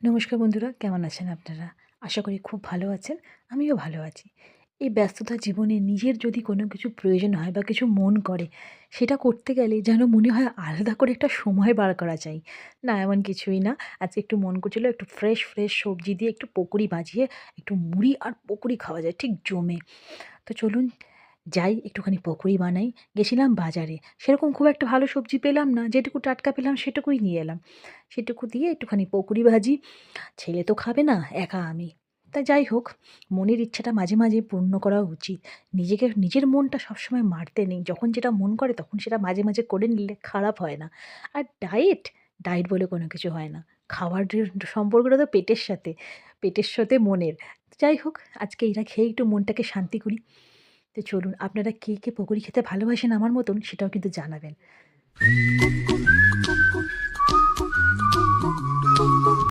নমস্কার বন্ধুরা, কেমন আছেন আপনারা? আশা করি খুব ভালো আছেন। আমিও ভালো আছি। এই ব্যস্ততার জীবনে নিজের যদি কোনো কিছু প্রয়োজন হয় বা কিছু মন করে, সেটা করতে গেলে যেন মনে হয় আলাদা করে একটা সময় বার করা চাই। না এমন কিছুই না। আজকে একটু মন করছিল একটু ফ্রেশ সবজি দিয়ে একটু পকোড়ি ভাজিয়ে একটু মুড়ি আর পকোড়ি খাওয়া যায় ঠিক জমে। তো চলুন যাই একটুখানি পকোড়ি বানাই। গেছিলাম বাজারে। সেরকম খুব একটা ভালো সবজি পেলাম না। যেটুকু টাটকা পেলাম সেটুকুই নিয়ে এলাম। সেটুকু দিয়ে একটুখানি পকোড়ি ভাজি। ছেলে তো খাবে না, একা আমি। তা যাই হোক, মনের ইচ্ছাটা মাঝে মাঝে পূর্ণ করা উচিত। নিজের মনটা সবসময় মারতে নেই। যখন যেটা মন করে তখন সেটা মাঝে মাঝে করে নিলে খারাপ হয় না। আর ডায়েট বলে কোনো কিছু হয় না। খাওয়ার যে সম্পর্কটা তো পেটের সাথে মনের। যাই হোক, আজকে এটা খেয়ে একটু মনটাকে শান্তি করি। তো চলুন আপনারা কে পকোড়ি খেতে ভালোবাসেন আমার মতন সেটাও কিন্তু জানাবেন।